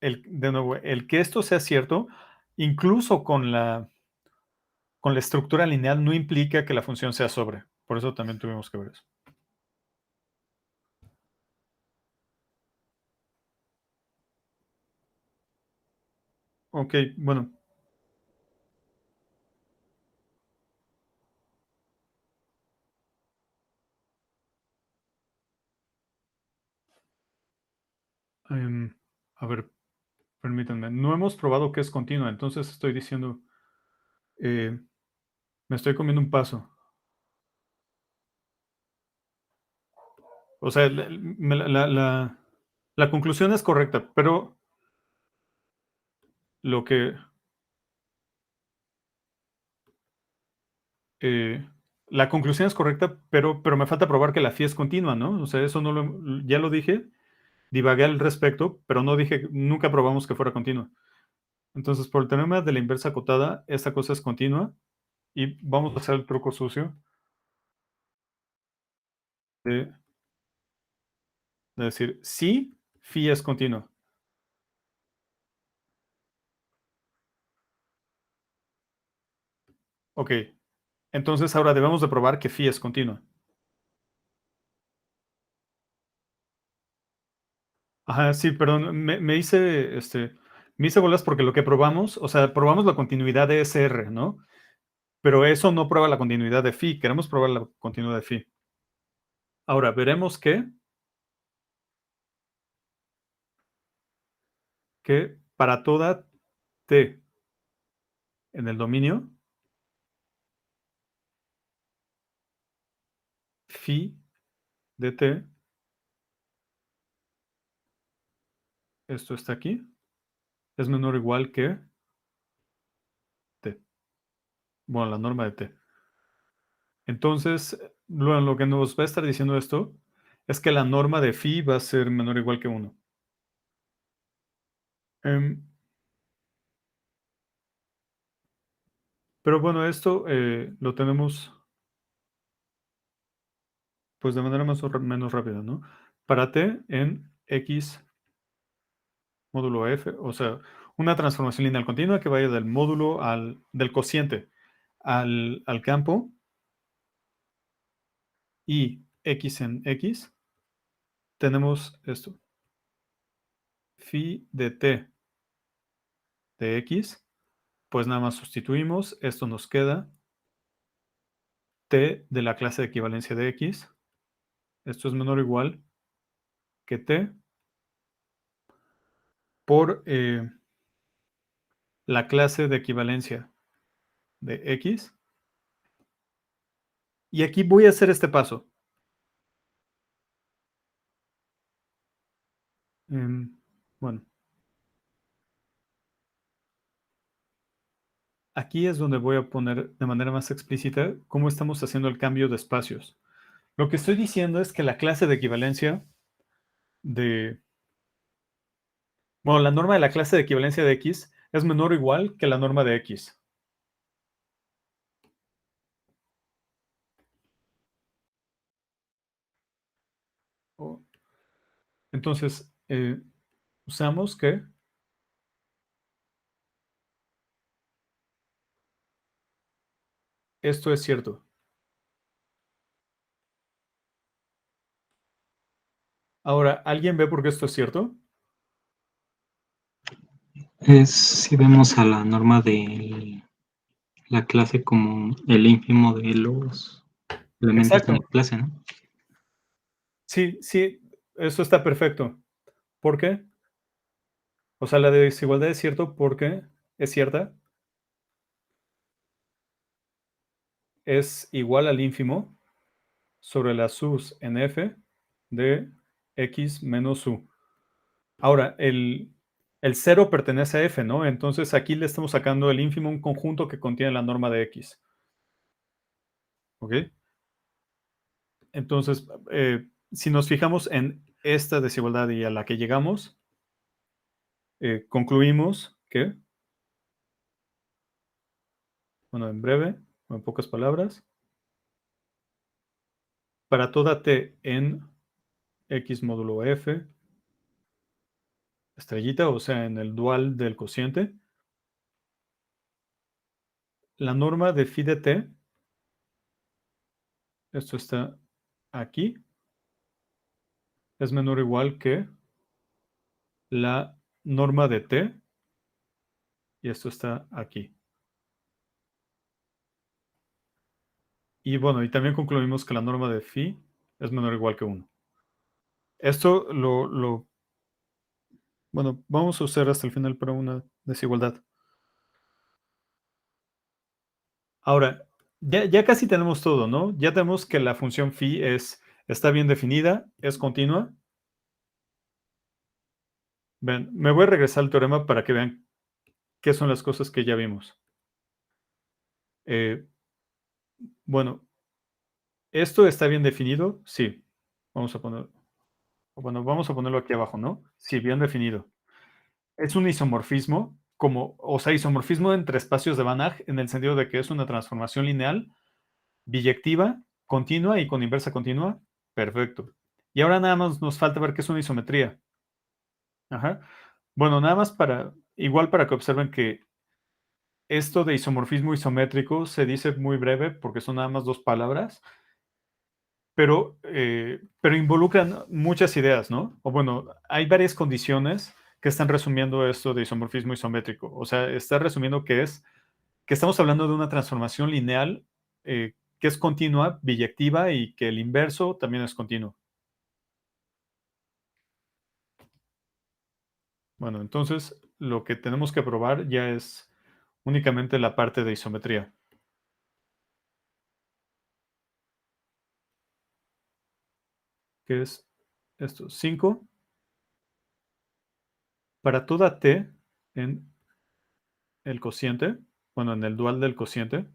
De nuevo, el que esto sea cierto, incluso con la estructura lineal, no implica que la función sea sobre. Por eso también tuvimos que ver eso. Ok, bueno. em, a ver, permítanme. No hemos probado que es continua, entonces estoy diciendo, eh, me estoy comiendo un paso. O sea, la conclusión es correcta, pero lo que... eh, la conclusión es correcta, pero me falta probar que la phi es continua, ¿no? O sea, eso no ya lo dije, divagué al respecto, pero no dije, nunca probamos que fuera continua. Entonces, por el teorema de la inversa acotada, esta cosa es continua. Y vamos a hacer el truco sucio de, de decir si phi es continuo. Ok, entonces ahora debemos de probar que phi es continua. Ajá, sí, perdón, me hice bolas porque lo que probamos, o sea, probamos la continuidad de SR, ¿no? Pero eso no prueba la continuidad de phi, queremos probar la continuidad de phi. Ahora, veremos que para toda t en el dominio, phi de t, esto está aquí, es menor o igual que t. Bueno, la norma de t. Entonces, lo que nos va a estar diciendo esto es que la norma de phi va a ser menor o igual que 1. Pero bueno, esto lo tenemos pues de manera menos rápida, ¿no? Para t en x módulo f, o sea, una transformación lineal continua que vaya del módulo del cociente al campo y x en x, tenemos esto. Phi de t de x, pues nada más sustituimos, esto nos queda t de la clase de equivalencia de x, esto es menor o igual que t por la clase de equivalencia de x. Y aquí voy a hacer este paso. Bueno, aquí es donde voy a poner de manera más explícita cómo estamos haciendo el cambio de espacios. Lo que estoy diciendo es que la clase de equivalencia de... Bueno, la norma de la clase de equivalencia de x es menor o igual que la norma de x. Entonces, usamos que esto es cierto. Ahora, ¿alguien ve por qué esto es cierto? Es si vemos a la norma de la clase como el ínfimo de los elementos de Exacto. la clase, ¿no? Sí, sí, eso está perfecto. ¿Por qué? O sea, la desigualdad es cierto porque es cierta, es igual al ínfimo sobre la sus en f de x menos u. Ahora, el 0 pertenece a f, ¿no? Entonces aquí le estamos sacando el ínfimo un conjunto que contiene la norma de x. ¿Ok? Entonces, si nos fijamos en esta desigualdad y a la que llegamos, concluimos que, bueno, en breve, o en pocas palabras, para toda t en x módulo f, estrellita, o sea, en el dual del cociente, la norma de phi de t, esto está aquí, es menor o igual que la norma de t, y esto está aquí. Y bueno, y también concluimos que la norma de phi es menor o igual que 1. Esto bueno, vamos a usar hasta el final para una desigualdad. Ahora, ya casi tenemos todo, ¿no? Ya tenemos que la función phi está bien definida, es continua. Ven, me voy a regresar al teorema para que vean qué son las cosas que ya vimos. Bueno, ¿esto está bien definido? Sí. Bueno, vamos a ponerlo aquí abajo, ¿no? Sí, bien definido. ¿Es un isomorfismo? como, o sea, isomorfismo entre espacios de Banach en el sentido de que es una transformación lineal, biyectiva, continua y con inversa continua. Perfecto. Y ahora nada más nos falta ver qué es una isometría. Ajá. Bueno, nada más igual para que observen que esto de isomorfismo isométrico se dice muy breve porque son nada más dos palabras, pero involucran muchas ideas, ¿no? O bueno, hay varias condiciones que están resumiendo esto de isomorfismo isométrico. O sea, está resumiendo que estamos hablando de una transformación lineal que es continua, biyectiva y que el inverso también es continuo. Bueno, entonces lo que tenemos que probar ya es únicamente la parte de isometría, que es esto, 5 para toda t en el cociente, bueno, en el dual del cociente,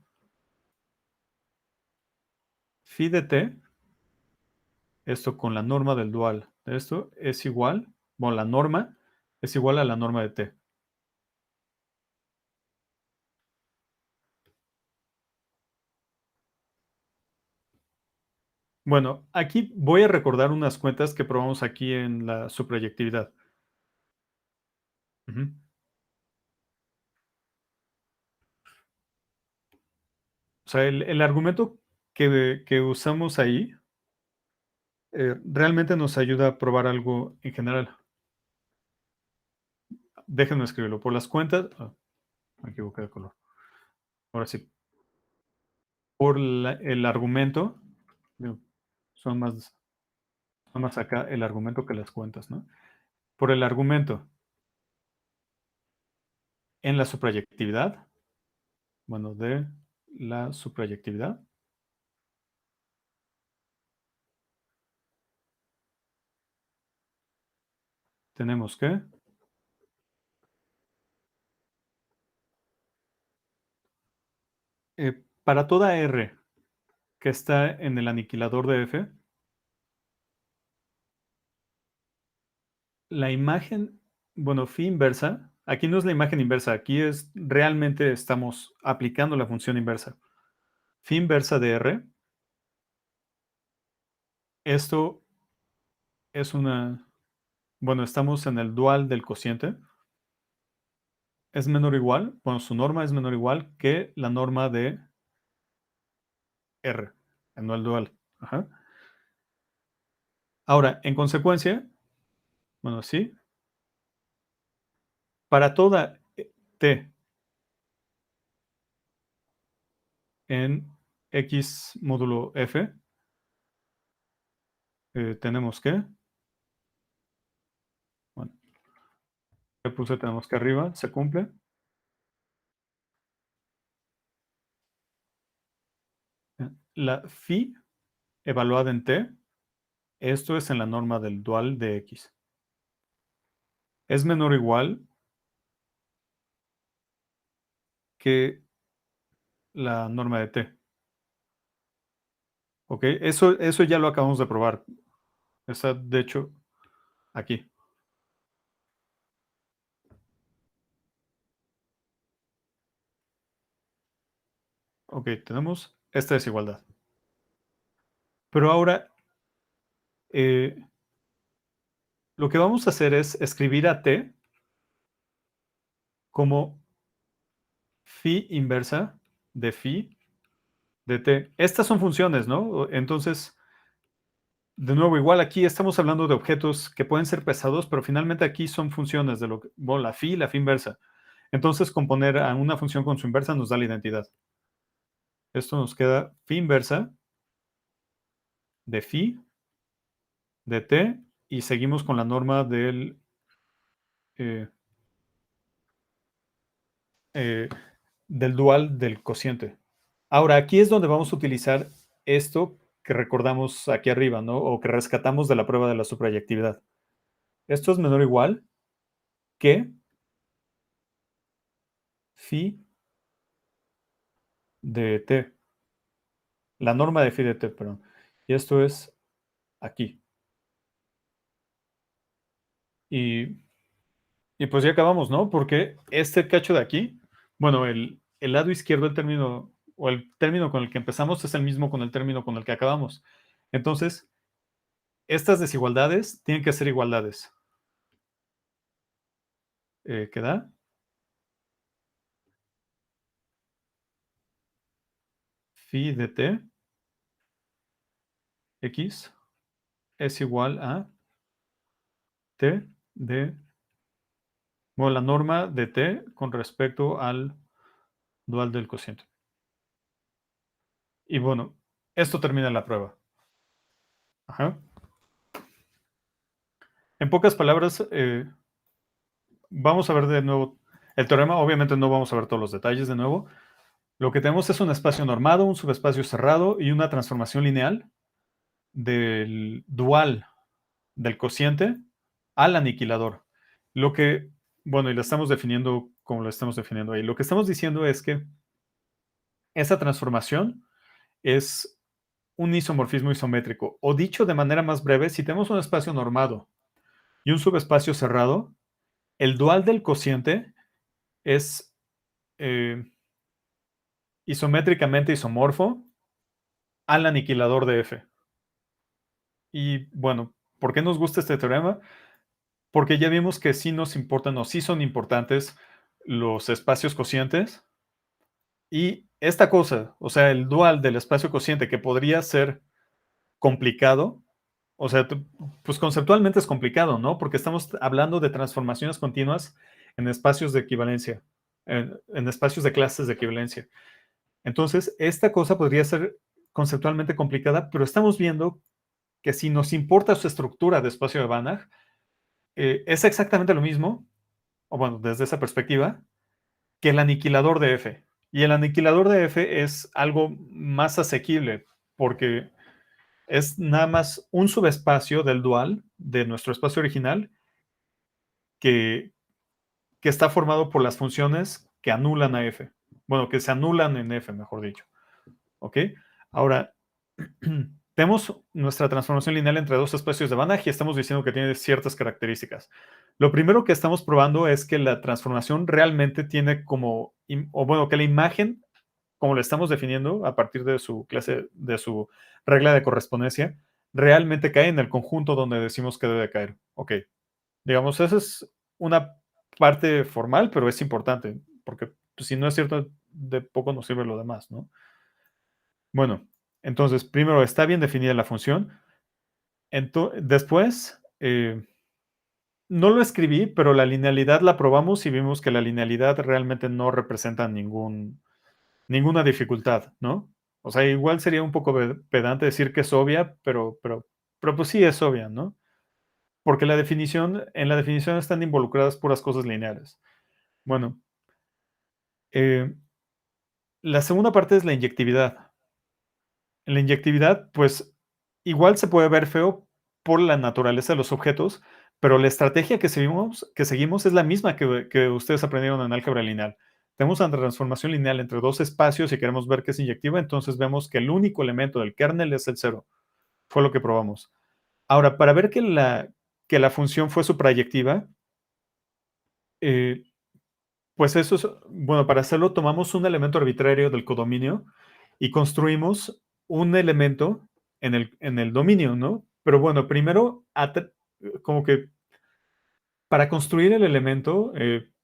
phi de t, esto con la norma del dual de esto es igual, bueno, la norma es igual a la norma de t. Bueno, aquí voy a recordar unas cuentas que probamos aquí en la subproyectividad. Ujú. O sea, el argumento que usamos ahí realmente nos ayuda a probar algo en general. Déjenme escribirlo. Por las cuentas. Me equivoqué de color. Ahora sí. Por el argumento. Digo, Son más, son más acá el argumento que las cuentas, ¿no? Por el argumento en la subproyectividad. Bueno, de la subproyectividad. Tenemos que para toda R que está en el aniquilador de F, la imagen, bueno, phi inversa, aquí no es la imagen inversa, aquí es realmente estamos aplicando la función inversa. Phi inversa de R, esto es bueno, estamos en el dual del cociente, es menor o igual, bueno, su norma es menor o igual que la norma de R, no el dual. Ajá. Ahora, en consecuencia, bueno, sí, para toda t en x módulo f, tenemos que, bueno, ya puse tenemos que arriba, se cumple. La phi evaluada en t, esto es en la norma del dual de x, es menor o igual que la norma de t. ¿Ok? Eso ya lo acabamos de probar. Está, de hecho, aquí. Ok, tenemos esta desigualdad. Pero ahora, eh, lo que vamos a hacer es escribir a t como phi inversa de phi de t. Estas son funciones, ¿no? Entonces, de nuevo, igual aquí estamos hablando de objetos que pueden ser pesados, pero finalmente aquí son funciones de lo que, bueno, la phi inversa. Entonces, componer a una función con su inversa nos da la identidad. Esto nos queda phi inversa de phi de t y seguimos con la norma eh, eh, del dual del cociente. Ahora, aquí es donde vamos a utilizar esto que recordamos aquí arriba, ¿no? O que rescatamos de la prueba de la suprayectividad. Esto es menor o igual que phi de t. La norma de phi de t, perdón. Y esto es aquí. Y Y pues ya acabamos, ¿no? Porque este cacho de aquí, bueno, el lado izquierdo del término, o el término con el que empezamos es el mismo con el término con el que acabamos. Entonces, estas desigualdades tienen que ser igualdades. ¿Qué da? Phi de t, x, es igual a t de, bueno, la norma de t con respecto al dual del cociente. Y bueno, esto termina la prueba. Ajá. En pocas palabras, vamos a ver de nuevo el teorema. Obviamente no vamos a ver todos los detalles de nuevo. Lo que tenemos es un espacio normado, un subespacio cerrado y una transformación lineal del dual del cociente al aniquilador. Lo que, bueno, y lo estamos definiendo como lo estamos definiendo ahí. Lo que estamos diciendo es que esa transformación es un isomorfismo isométrico. O dicho de manera más breve, si tenemos un espacio normado y un subespacio cerrado, el dual del cociente es isométricamente isomorfo al aniquilador de F. Y bueno, ¿por qué nos gusta este teorema? Porque ya vimos que sí nos importan o sí son importantes los espacios cocientes. Y esta cosa, o sea, el dual del espacio cociente que podría ser complicado, o sea, pues conceptualmente es complicado, ¿no? Porque estamos hablando de transformaciones continuas en espacios de equivalencia, en espacios de clases de equivalencia. Entonces, esta cosa podría ser conceptualmente complicada, pero estamos viendo que si nos importa su estructura de espacio de Banach, es exactamente lo mismo, o bueno, desde esa perspectiva, que el aniquilador de F. Y el aniquilador de F es algo más asequible, porque es nada más un subespacio del dual de nuestro espacio original que, que está formado por las funciones que anulan a F. Bueno, que se anulan en F, mejor dicho. ¿Ok? Ahora, tenemos nuestra transformación lineal entre dos espacios de Banach y estamos diciendo que tiene ciertas características. Lo primero que estamos probando es que la transformación realmente tiene como, o bueno, que la imagen, como la estamos definiendo a partir de su clase, de su regla de correspondencia, realmente cae en el conjunto donde decimos que debe caer. Ok, digamos, esa es una parte formal, pero es importante, porque pues, si no es cierto, de poco nos sirve lo demás, ¿no? Bueno, entonces, primero está bien definida la función. Después, no lo escribí, pero la linealidad la probamos y vimos que la linealidad realmente no representa ninguna dificultad, ¿no? O sea, igual sería un poco pedante decir que es obvia, pero pues sí es obvia, ¿no? Porque en la definición están involucradas puras cosas lineales. Bueno, eh, la segunda parte es la inyectividad. En la inyectividad, pues igual se puede ver feo por la naturaleza de los objetos, pero la estrategia que seguimos es la misma que ustedes aprendieron en álgebra lineal. Tenemos una transformación lineal entre dos espacios y queremos ver que es inyectiva, entonces vemos que el único elemento del kernel es el cero. Fue lo que probamos. Ahora, para ver que la función fue suprayectiva, eh, pues eso es, bueno, para hacerlo tomamos un elemento arbitrario del codominio y construimos un elemento en el dominio, ¿no? Pero bueno, primero, como que para construir el elemento,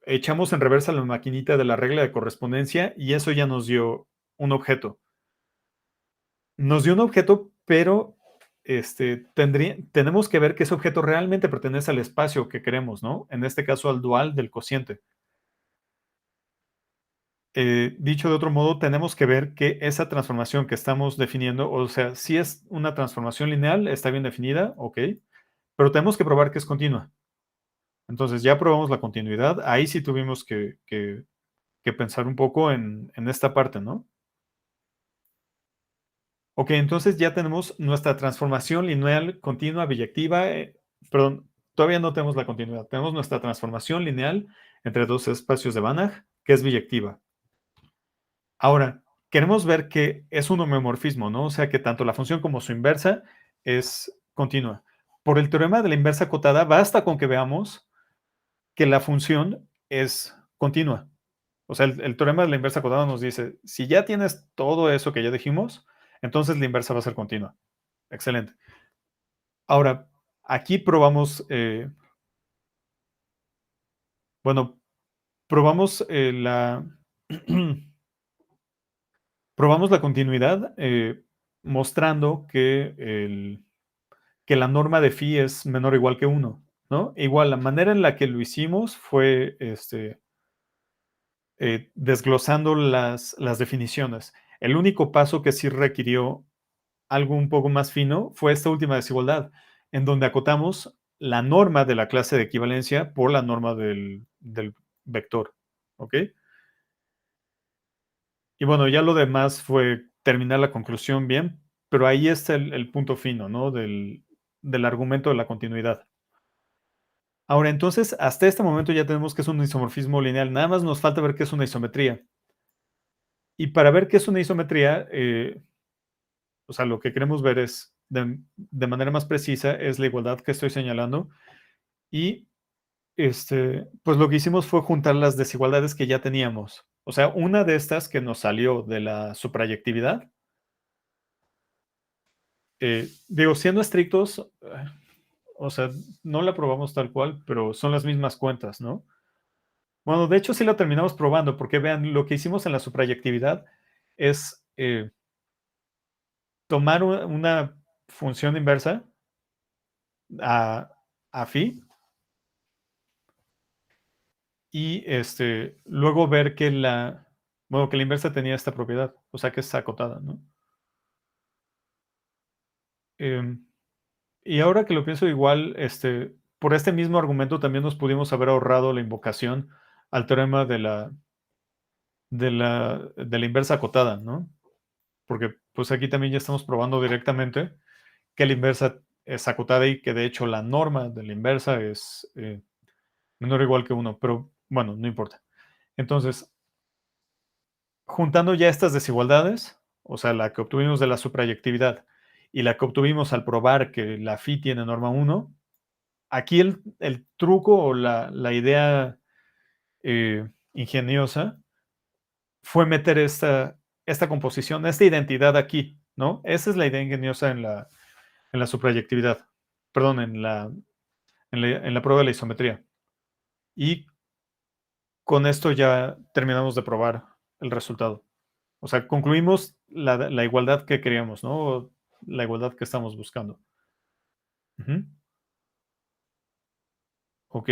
echamos en reversa la maquinita de la regla de correspondencia y eso ya nos dio un objeto. Nos dio un objeto, pero tenemos que ver que ese objeto realmente pertenece al espacio que queremos, ¿no? En este caso, al dual del cociente. Dicho de otro modo, tenemos que ver que esa transformación que estamos definiendo, o sea, si es una transformación lineal, está bien definida, ok, pero tenemos que probar que es continua. Entonces ya probamos la continuidad, ahí sí tuvimos que pensar un poco en esta parte, ¿no? Ok, entonces ya tenemos nuestra transformación lineal continua biyectiva, perdón, todavía no tenemos la continuidad, tenemos nuestra transformación lineal entre dos espacios de Banach, que es biyectiva. Ahora, queremos ver que es un homeomorfismo, ¿no? O sea, que tanto la función como su inversa es continua. Por el teorema de la inversa acotada, basta con que veamos que la función es continua. O sea, el teorema de la inversa acotada nos dice, si ya tienes todo eso que ya dijimos, entonces la inversa va a ser continua. Excelente. Ahora, aquí probamos, bueno, probamos probamos la continuidad mostrando que la norma de phi es menor o igual que 1, ¿no? Igual, la manera en la que lo hicimos fue desglosando las definiciones. El único paso que sí requirió algo un poco más fino fue esta última desigualdad, en donde acotamos la norma de la clase de equivalencia por la norma del vector, ¿ok? Y bueno, ya lo demás fue terminar la conclusión bien, pero ahí está el punto fino, ¿no? Del argumento de la continuidad. Ahora, entonces, hasta este momento ya tenemos que es un isomorfismo lineal. Nada más nos falta ver qué es una isometría. Y para ver qué es una isometría, o sea, lo que queremos ver es, de manera más precisa, es la igualdad que estoy señalando. Y, pues lo que hicimos fue juntar las desigualdades que ya teníamos. O sea, una de estas que nos salió de la suprayectividad, digo, siendo estrictos, o sea, no la probamos tal cual, pero son las mismas cuentas, ¿no? Bueno, de hecho sí la terminamos probando, porque vean, lo que hicimos en la suprayectividad es tomar una función inversa a, a phi y luego ver que bueno, que la inversa tenía esta propiedad, o sea que es acotada, ¿no? Em, y ahora que lo pienso igual, por este mismo argumento también nos pudimos haber ahorrado la invocación al teorema de la inversa acotada, ¿no? Porque pues aquí también ya estamos probando directamente que la inversa es acotada y que de hecho la norma de la inversa es menor o igual que 1, pero bueno, no importa. Entonces, juntando ya estas desigualdades, o sea, la que obtuvimos de la suprayectividad y la que obtuvimos al probar que la phi tiene norma 1, aquí el truco o la idea ingeniosa fue meter esta composición, esta identidad aquí, ¿no? Esa es la idea ingeniosa en la suprayectividad, perdón, en la prueba de la isometría. Y con esto ya terminamos de probar el resultado. O sea, concluimos la igualdad que queríamos, ¿no? La igualdad que estamos buscando. Ujú. Ok.